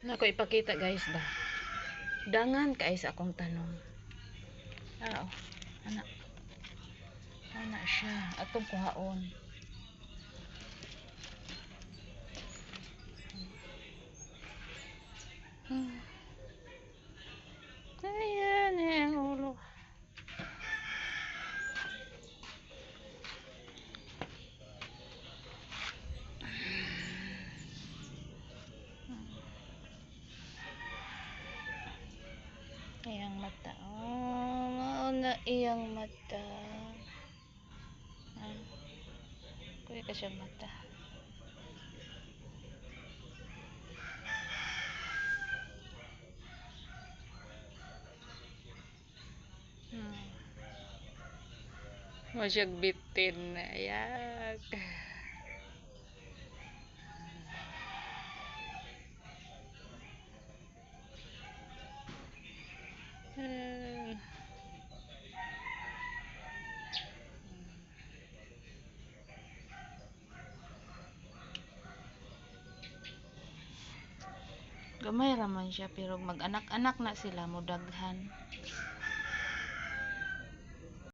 Nako ipakita guys ba. Dangan kay sa akong tanong. Oh, anak. Ana siya atong kuhaon. Ayan ang ulo. Iyang mata. Oh, mauna iyang mata. Kuya ka siyang mata. Masyag bitin na. Ayak. Gamay raman siya pero mag-anak-anak na sila mo daghan.